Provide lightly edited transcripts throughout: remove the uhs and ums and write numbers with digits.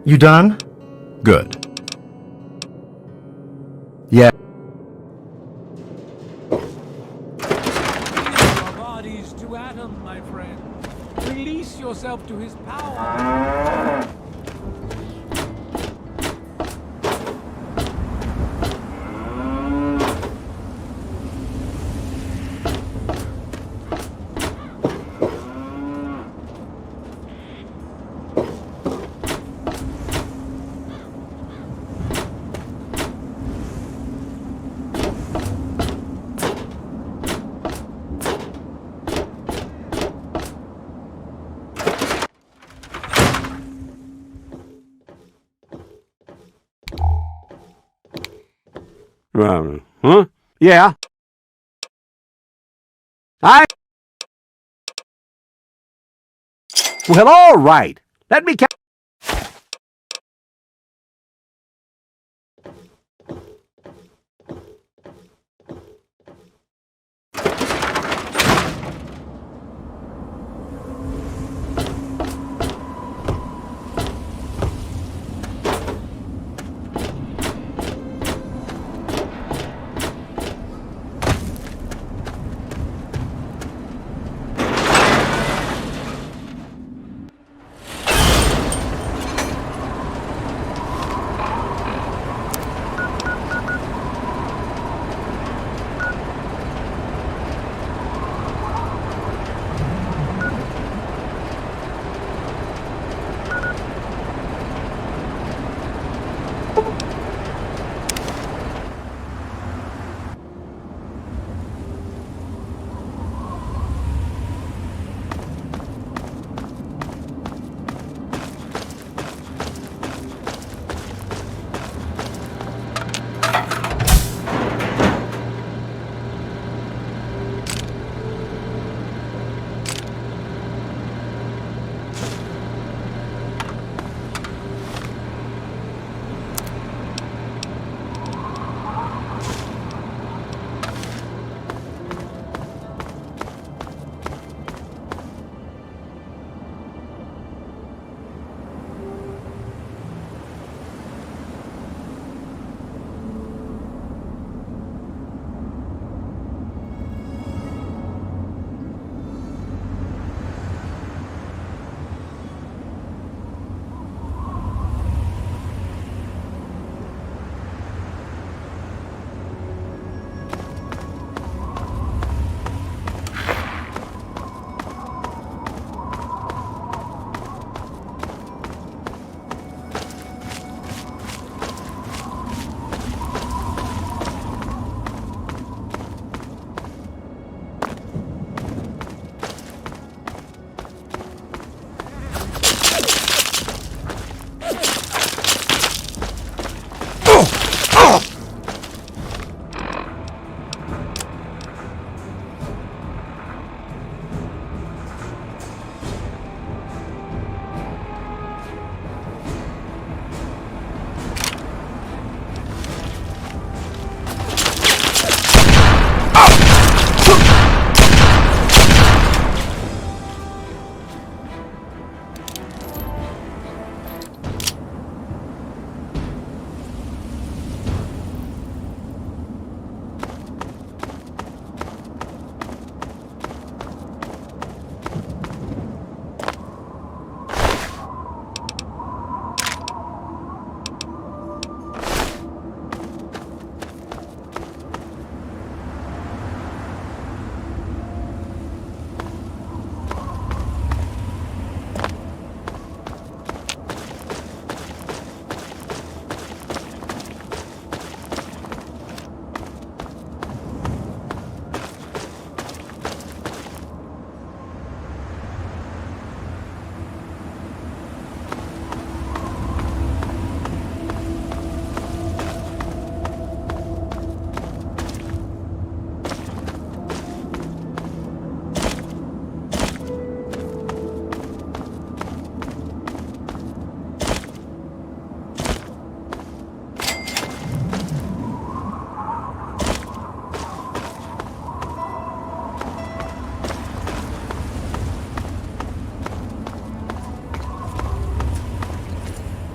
You done? Good. Yeah. Your bodies to Adam, my friend. Release yourself to his power. Huh? Yeah. Well, all right. Let me count.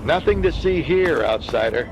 Nothing to see here, outsider.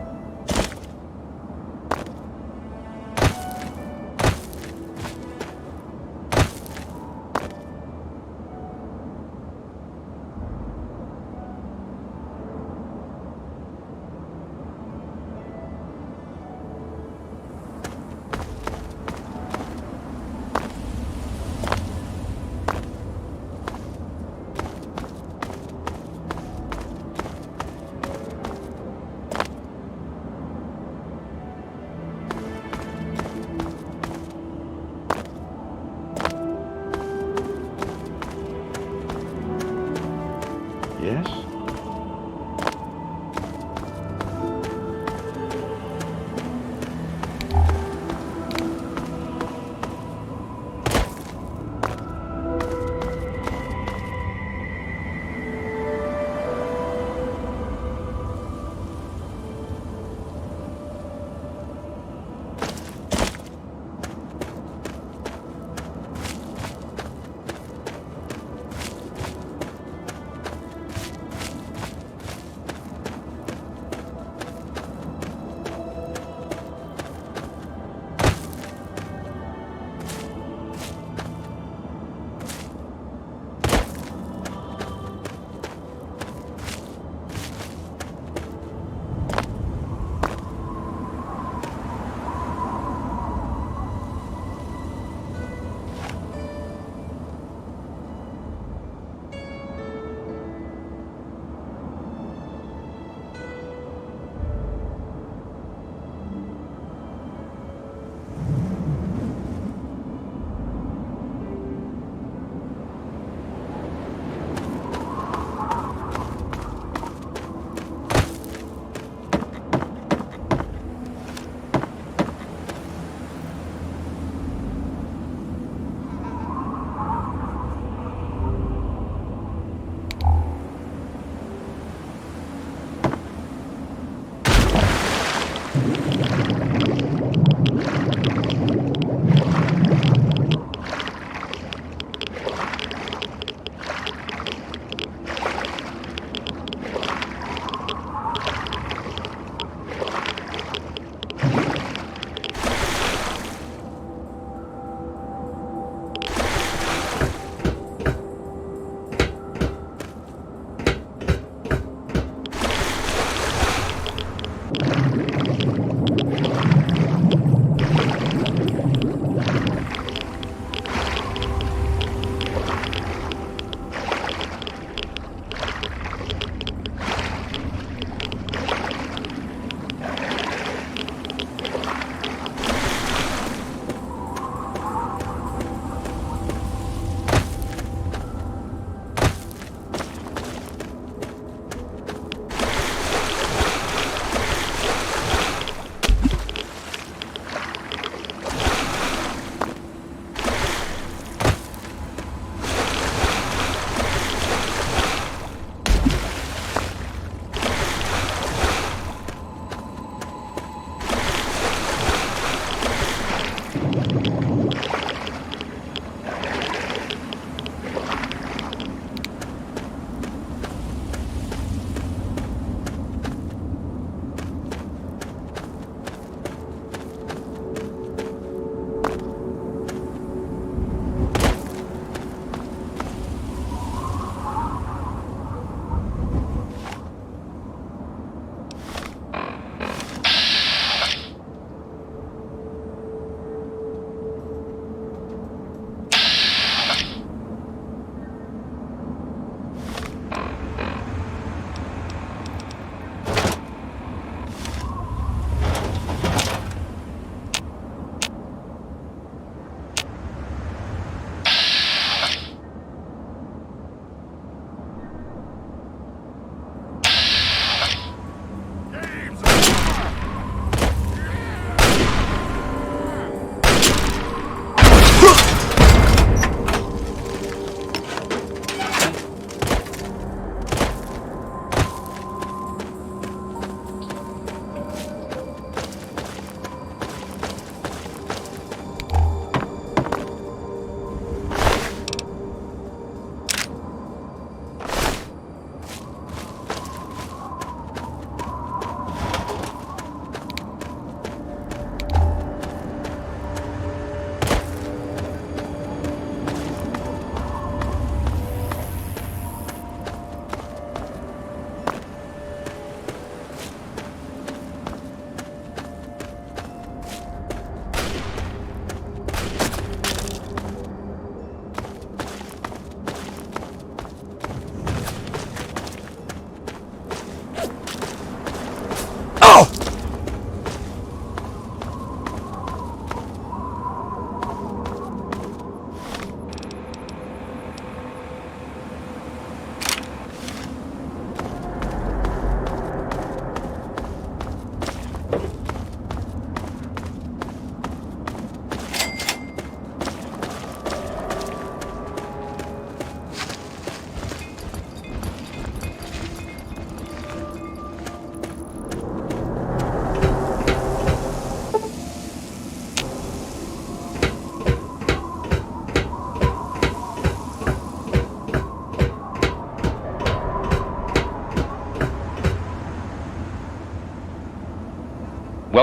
Yes?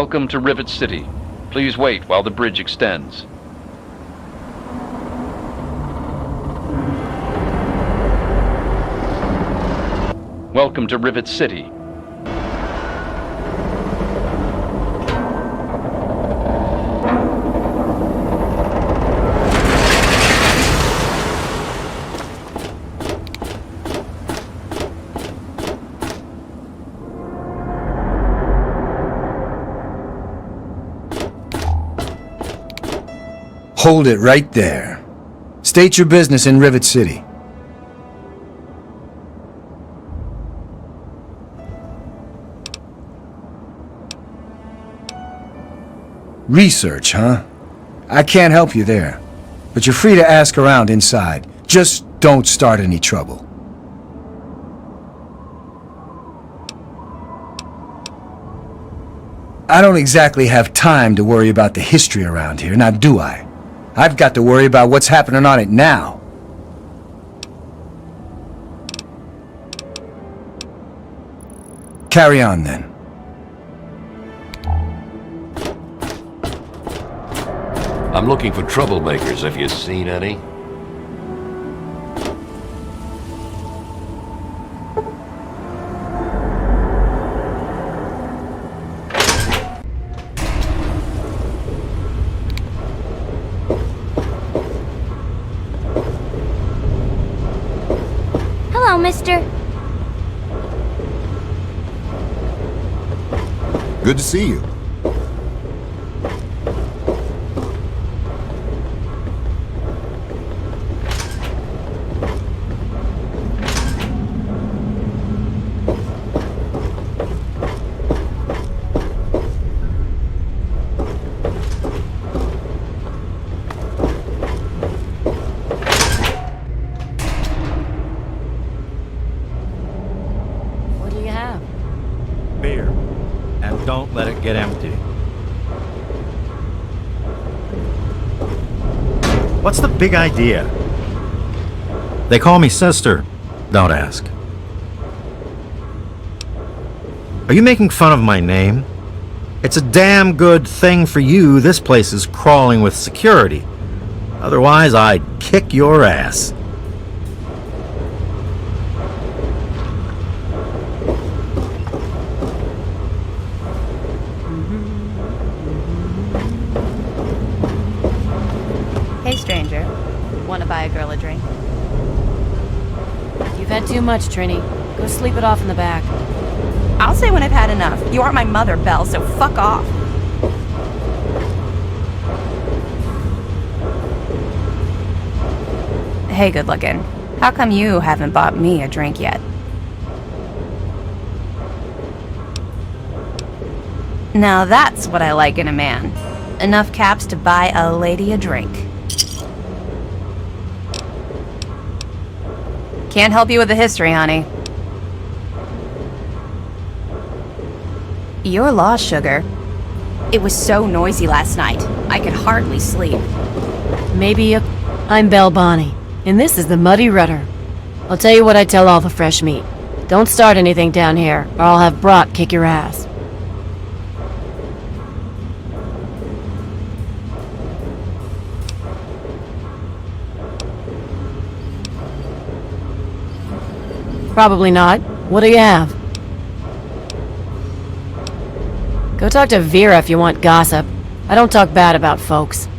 Welcome to Rivet City. Please wait while the bridge extends. Welcome to Rivet City. Hold it right there. State your business in Rivet City. Research, huh? I can't help you there, but you're free to ask around inside. Just don't start any trouble. I don't exactly have time to worry about the history around here, now do I? I've got to worry about what's happening on it now. Carry on then. I'm looking for troublemakers. Have you seen any? Hello, mister. Good to see you. What do you have? Beer. And don't let it get empty. What's the big idea? They call me sister. Don't ask. Are you making fun of my name? It's a damn good thing for you this place is crawling with security. Otherwise, I'd kick your ass. Hey, stranger. Want to buy a girl a drink? You've had too much, Trini. Go sleep it off in the back. I'll say when I've had enough. You aren't my mother, Belle, so fuck off. Hey, good looking. How come you haven't bought me a drink yet? Now that's what I like in a man. Enough caps to buy a lady a drink. Can't help you with the history, honey. You're lost, sugar. It was so noisy last night. I could hardly sleep. I'm Belle Bonnie, and this is the Muddy Rudder. I'll tell you what I tell all the fresh meat. Don't start anything down here, or I'll have Brock kick your ass. Probably not. What do you have? Go talk to Vera if you want gossip. I don't talk bad about folks.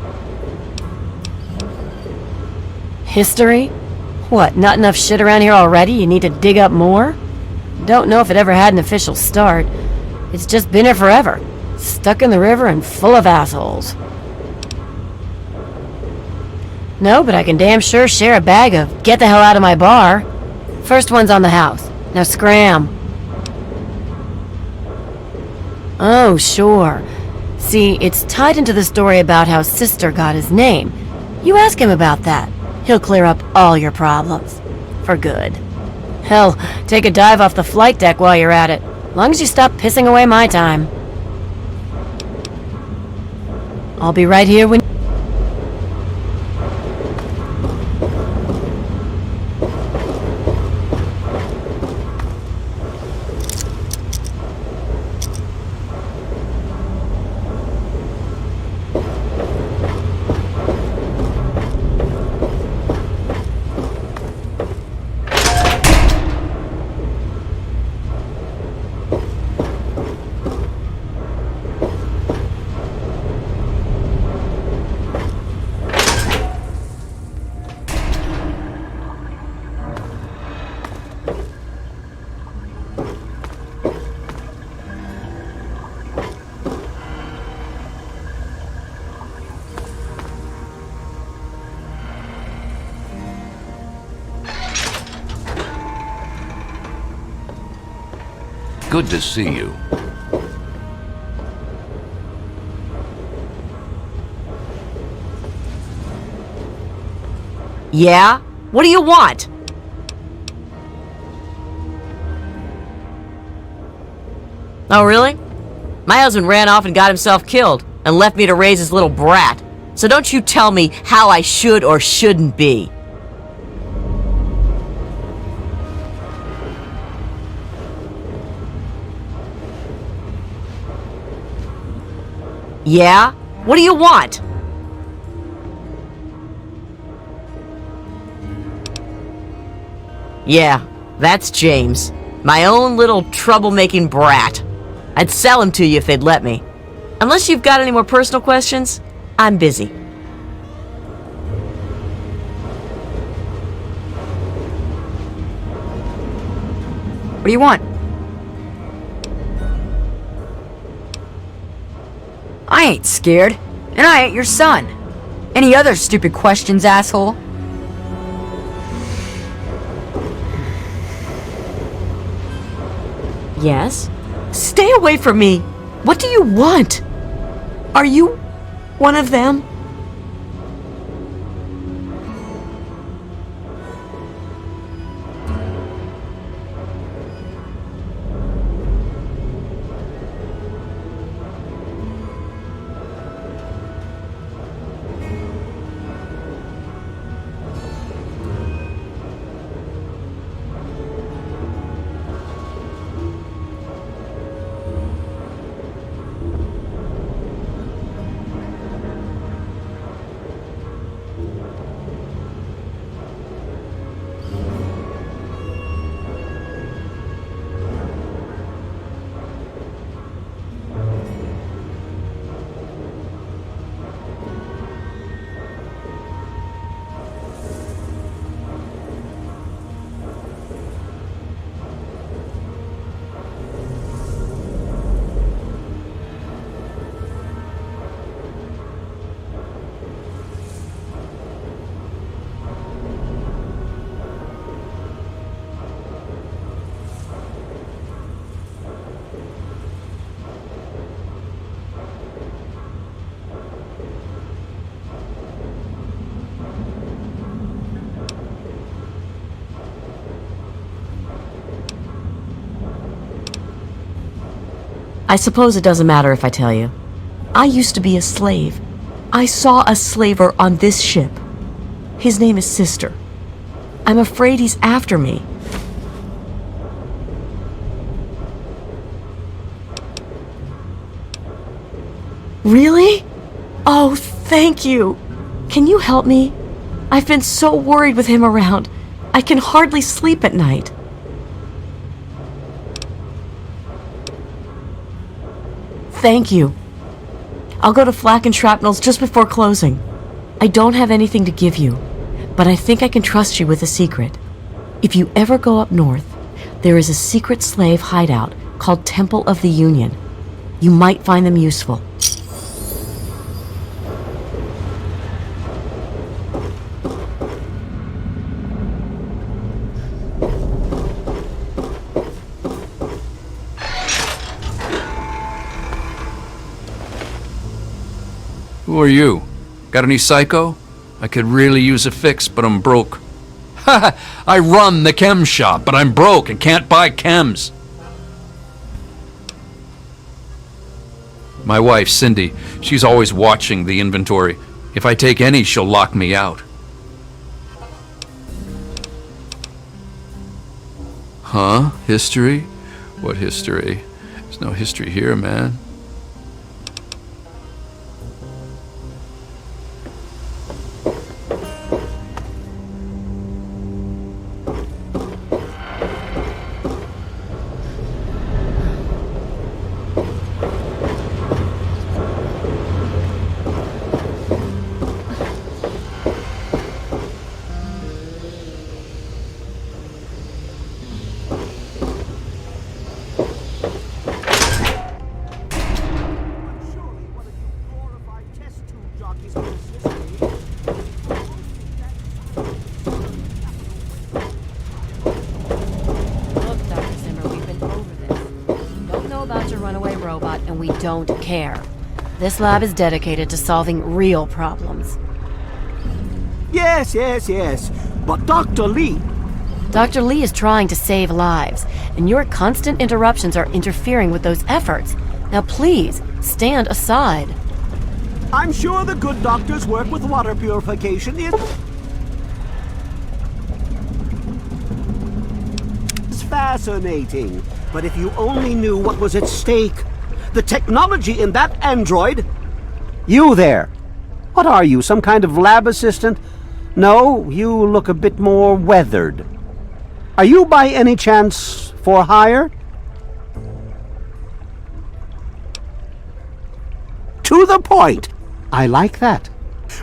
History? What, not enough shit around here already? You need to dig up more? Don't know if it ever had an official start. It's just been here forever. Stuck in the river and full of assholes. No, but I can damn sure share a bag of get the hell out of my bar. First one's on the house. Now scram. Oh, sure. See, it's tied into the story about how Sister got his name. You ask him about that. He'll clear up all your problems. For good. Hell, take a dive off the flight deck while you're at it. Long as you stop pissing away my time. I'll be right here when... good to see you. Yeah? What do you want? Oh, really? My husband ran off and got himself killed and left me to raise his little brat. So don't you tell me how I should or shouldn't be. Yeah? What do you want? Yeah, that's James. My own little troublemaking brat. I'd sell him to you if they'd let me. Unless you've got any more personal questions, I'm busy. What do you want? I ain't scared, and I ain't your son. Any other stupid questions, asshole? Yes? Stay away from me! What do you want? Are you one of them? I suppose it doesn't matter if I tell you. I used to be a slave. I saw a slaver on this ship. His name is Sister. I'm afraid he's after me. Really? Oh, thank you. Can you help me? I've been so worried with him around. I can hardly sleep at night. Thank you. I'll go to Flak and Shrapnel's just before closing. I don't have anything to give you, but I think I can trust you with a secret. If you ever go up north, there is a secret slave hideout called Temple of the Union. You might find them useful. Who are you? Got any psycho? I could really use a fix, but I'm broke. Ha! I run the chem shop, but I'm broke and can't buy chems. My wife, Cindy, she's always watching the inventory. If I take any, she'll lock me out. Huh? History? What history? There's no history here, man. and we don't care. This lab is dedicated to solving real problems. Yes, yes, yes. But Dr. Lee... Dr. Lee is trying to save lives, and your constant interruptions are interfering with those efforts. Now please, stand aside. I'm sure the good doctors work with water purification in... It's fascinating. But if you only knew what was at stake. The technology in that android... You there. What are you, some kind of lab assistant? No, you look a bit more weathered. Are you by any chance for hire? To the point. I like that.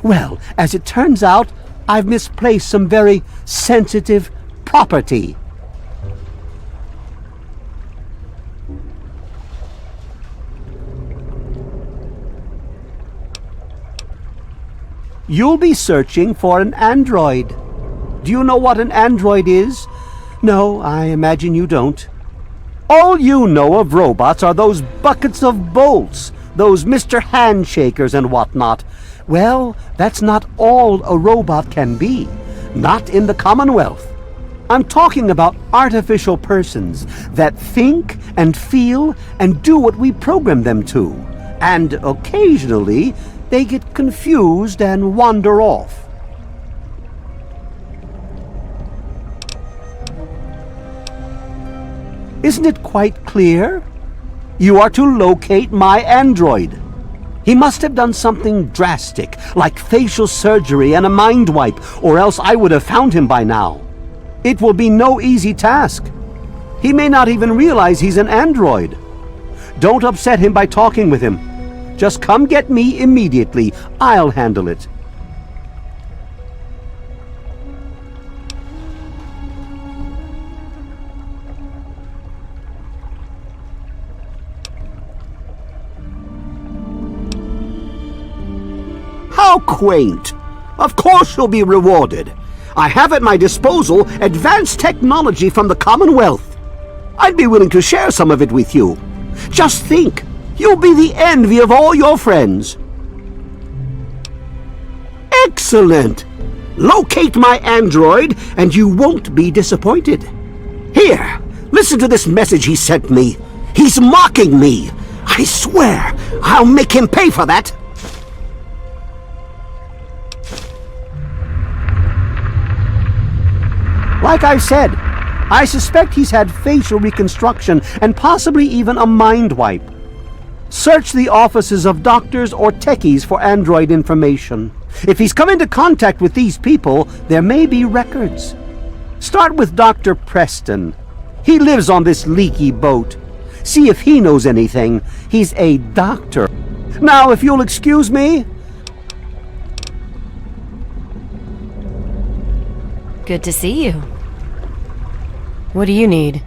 Well, as it turns out, I've misplaced some very sensitive property. You'll be searching for an android. Do you know what an android is? No, I imagine you don't. All you know of robots are those buckets of bolts, those Mr. Handshakers and whatnot. Well, that's not all a robot can be. Not in the Commonwealth. I'm talking about artificial persons that think and feel and do what we program them to. And occasionally, they get confused and wander off. Isn't it quite clear? You are to locate my android. He must have done something drastic, like facial surgery and a mind wipe, or else I would have found him by now. It will be no easy task. He may not even realize he's an android. Don't upset him by talking with him. Just come get me immediately. I'll handle it. How quaint! Of course you'll be rewarded. I have at my disposal advanced technology from the Commonwealth. I'd be willing to share some of it with you. Just think, you'll be the envy of all your friends. Excellent! Locate my android and you won't be disappointed. Here, listen to this message he sent me. He's mocking me. I swear, I'll make him pay for that. Like I said, I suspect he's had facial reconstruction and possibly even a mind wipe. Search the offices of doctors or techies for android information. If he's come into contact with these people, there may be records. Start with Dr. Preston. He lives on this leaky boat. See if he knows anything. He's a doctor. Now, if you'll excuse me... Good to see you. What do you need?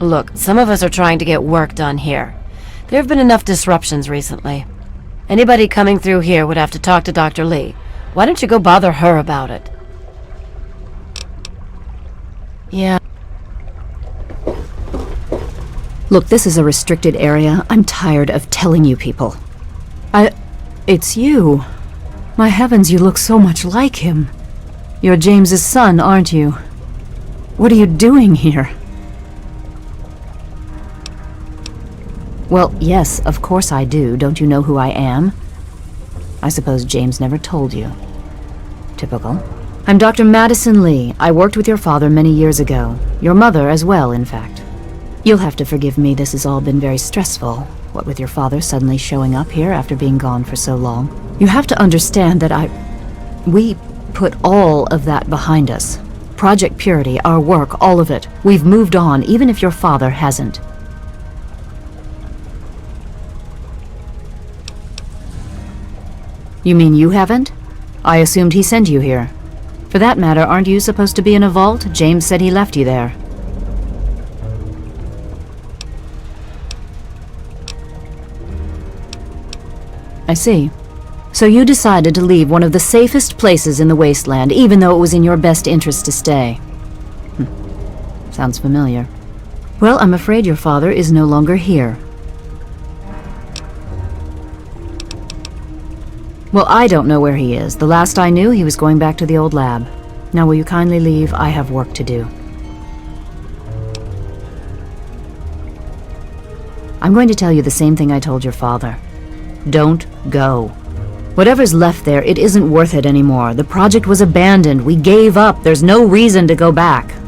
Look, some of us are trying to get work done here. There have been enough disruptions recently. Anybody coming through here would have to talk to Dr. Lee. Why don't you go bother her about it? Yeah. Look, this is a restricted area. I'm tired of telling you people. It's you. My heavens, you look so much like him. You're James's son, aren't you? What are you doing here? Well, yes, of course I do. Don't you know who I am? I suppose James never told you. Typical. I'm Dr. Madison Lee. I worked with your father many years ago. Your mother as well, in fact. You'll have to forgive me, this has all been very stressful. What with your father suddenly showing up here after being gone for so long. You have to understand that we put all of that behind us. Project Purity, our work, all of it. We've moved on, even if your father hasn't. You mean you haven't? I assumed he sent you here. For that matter, aren't you supposed to be in a vault? James said he left you there. I see. So you decided to leave one of the safest places in the wasteland, even though it was in your best interest to stay. Sounds familiar. Well, I'm afraid your father is no longer here. Well, I don't know where he is. The last I knew, he was going back to the old lab. Now will you kindly leave? I have work to do. I'm going to tell you the same thing I told your father. Don't go. Whatever's left there, it isn't worth it anymore. The project was abandoned. We gave up. There's no reason to go back.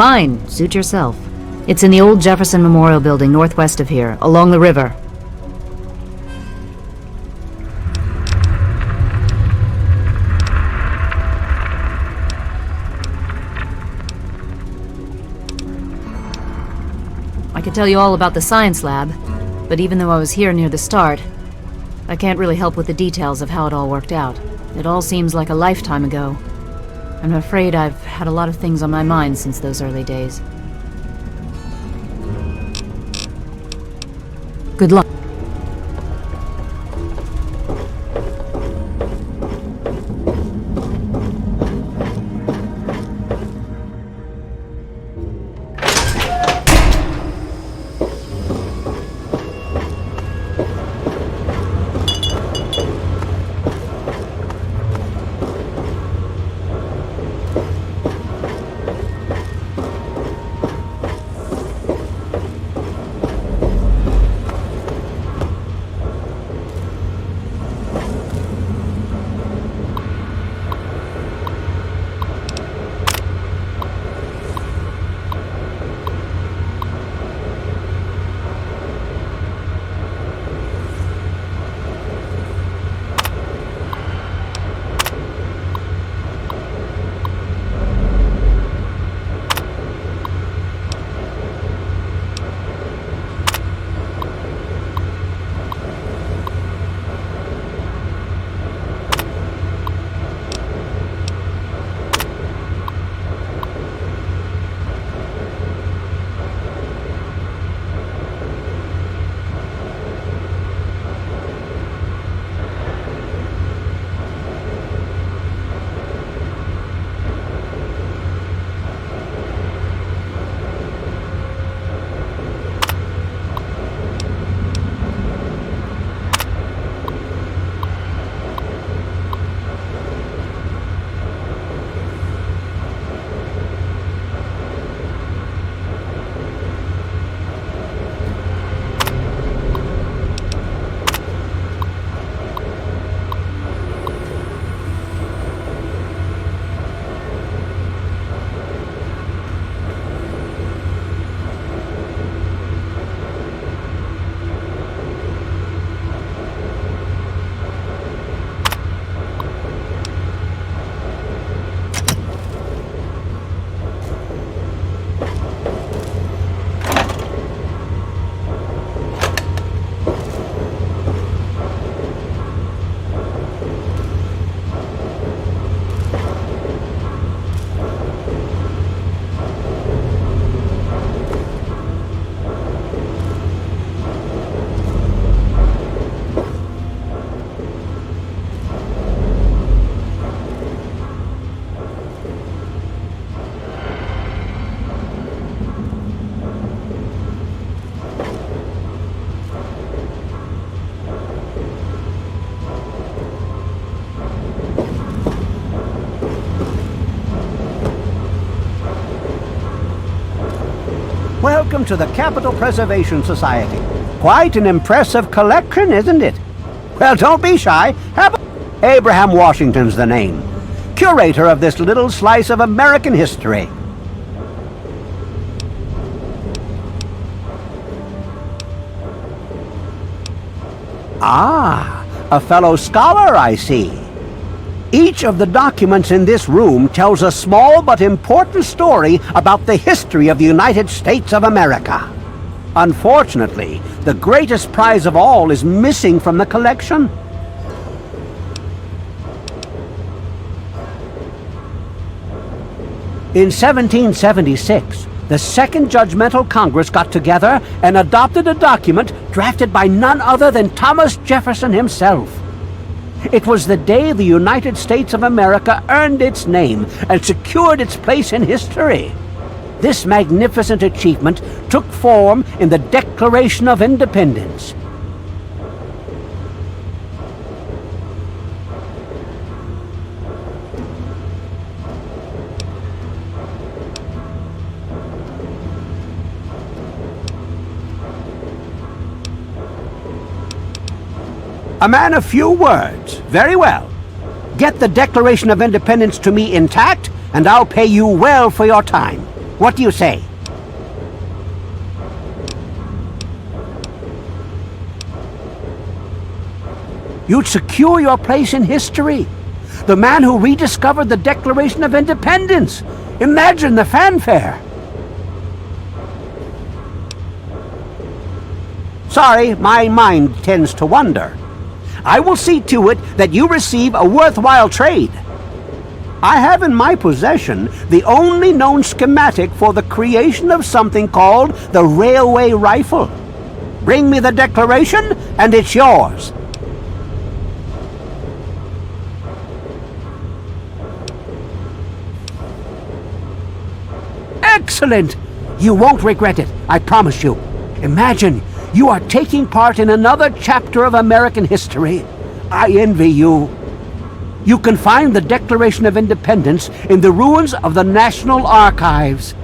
Fine, suit yourself. It's in the old Jefferson Memorial Building northwest of here, along the river. I could tell you all about the science lab, but even though I was here near the start, I can't really help with the details of how it all worked out. It all seems like a lifetime ago. I'm afraid I've had a lot of things on my mind since those early days. Good luck. Welcome to the Capitol Preservation Society. Quite an impressive collection, isn't it? Well, don't be shy. Abraham Washington's the name. Curator of this little slice of American history. Ah, a fellow scholar, I see. Each of the documents in this room tells a small but important story about the history of the United States of America. Unfortunately, the greatest prize of all is missing from the collection. In 1776, the Second Judgmental Congress got together and adopted a document drafted by none other than Thomas Jefferson himself. It was the day the United States of America earned its name and secured its place in history. This magnificent achievement took form in the Declaration of Independence. A man of few words. Very well. Get the Declaration of Independence to me intact, and I'll pay you well for your time. What do you say? You'd secure your place in history. The man who rediscovered the Declaration of Independence. Imagine the fanfare. Sorry, my mind tends to wander. I will see to it that you receive a worthwhile trade. I have in my possession the only known schematic for the creation of something called the railway rifle. Bring me the declaration, and it's yours. Excellent! You won't regret it, I promise you. Imagine, you are taking part in another chapter of American history. I envy you. You can find the Declaration of Independence in the ruins of the National Archives.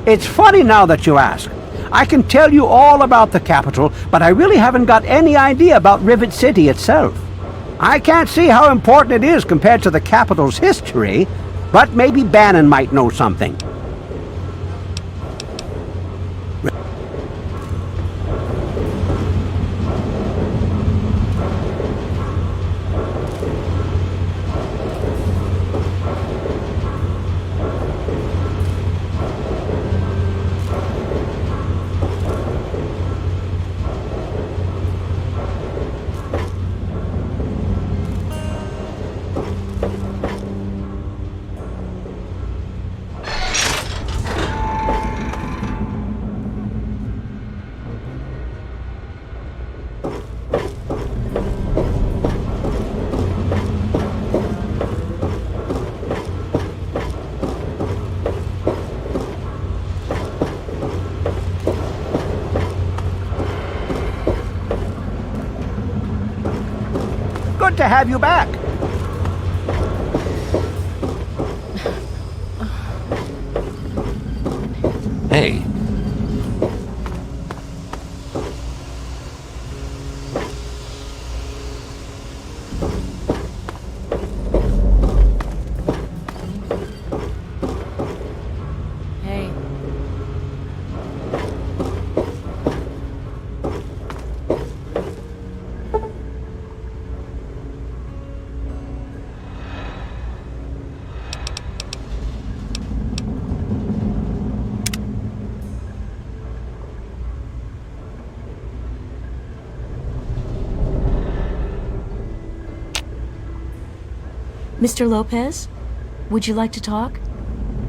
It's funny now that you ask. I can tell you all about the Capitol, but I really haven't got any idea about Rivet City itself. I can't see how important it is compared to the Capitol's history, but maybe Bannon might know something. Good to have you back. Hey. Hey. Mr. Lopez, would you like to talk?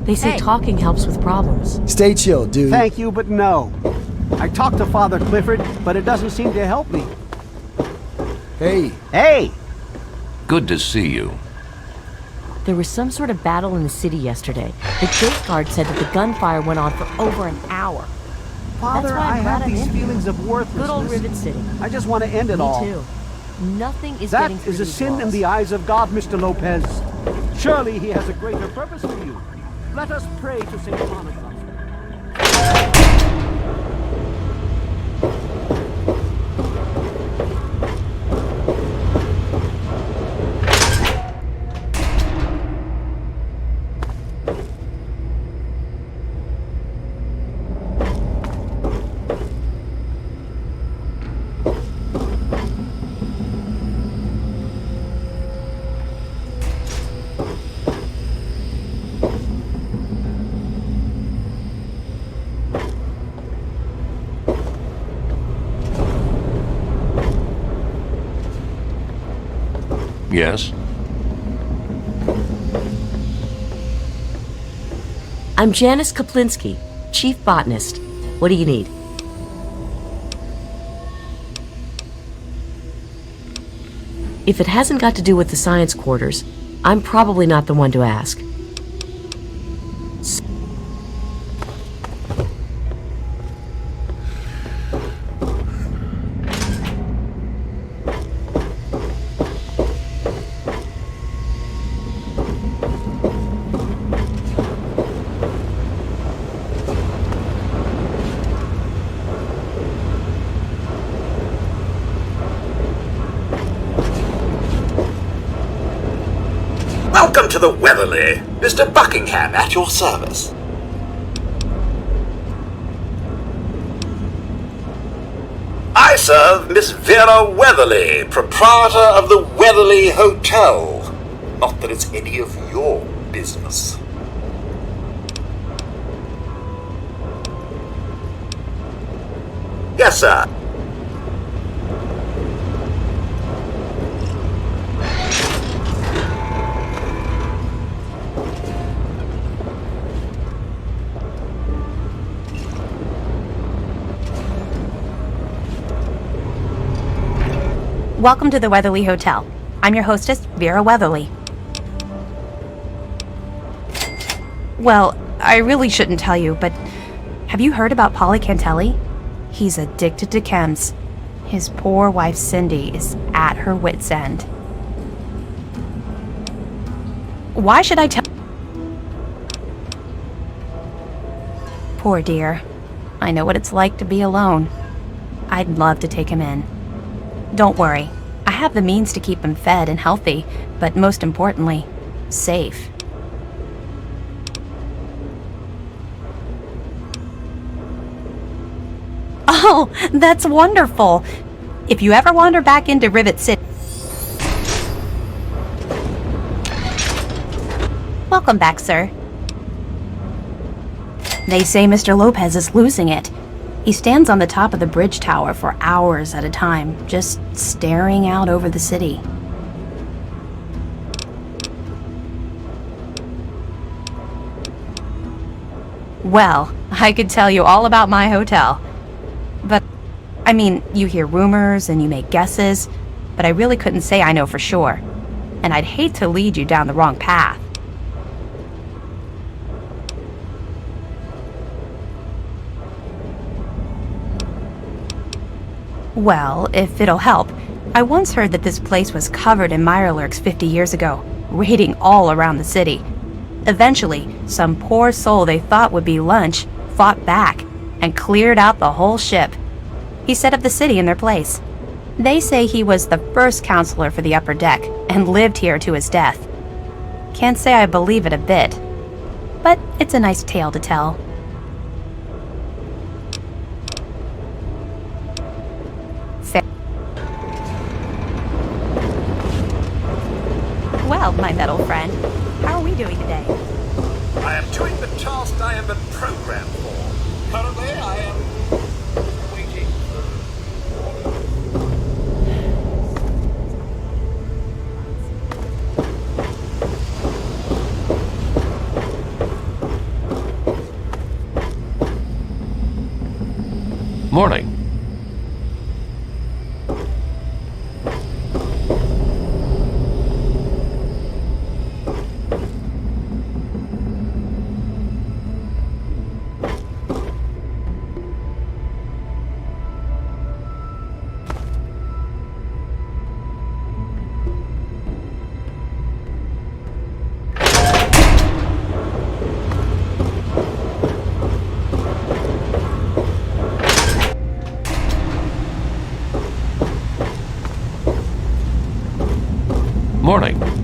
They say talking helps with problems. Stay chill, dude. Thank you, but no. I talked to Father Clifford, but it doesn't seem to help me. Hey. Hey! Good to see you. There was some sort of battle in the city yesterday. The gate guard said that the gunfire went on for over an hour. Father, That's why I'm I glad have I'm these in here. feelings of worthlessness. Good old Rivet City. I just want to end it all. Me too. Nothing is That getting through is a these sin in walls. the eyes of God, Mr. Lopez. Surely he has a greater purpose for you. Let us pray to St. Monica. Yes? I'm Janice Kaplinsky, Chief Botanist. What do you need? If it hasn't got to do with the science quarters, I'm probably not the one to ask. Welcome to the Weatherly. Mr. Buckingham at your service. I serve Miss Vera Weatherly, proprietor of the Weatherly Hotel. Not that it's any of your business. Yes, sir. Welcome to the Weatherly Hotel. I'm your hostess, Vera Weatherly. Well, I really shouldn't tell you, but have you heard about Polly Cantelli? He's addicted to chems. His poor wife Cindy is at her wit's end. Why should I tell? Poor dear. I know what it's like to be alone. I'd love to take him in. Don't worry, I have the means to keep him fed and healthy, but most importantly, safe. Oh, that's wonderful! If you ever wander back into Rivet City... Welcome back, sir. They say Mr. Lopez is losing it. He stands on the top of the bridge tower for hours at a time, just staring out over the city. Well, I could tell you all about my hotel. But, I mean, you hear rumors and you make guesses, but I really couldn't say I know for sure. And I'd hate to lead you down the wrong path. Well, if it'll help, I once heard that this place was covered in mirelurks 50 years ago, raiding all around the city. Eventually, some poor soul they thought would be lunch fought back and cleared out the whole ship. He set up the city in their place. They say he was the first counselor for the upper deck and lived here to his death. Can't say I believe it a bit, but it's a nice tale to tell. Well, my metal friend, how are we doing today? I am doing the task I have been programmed for. Currently, I am waiting. Morning. Morning.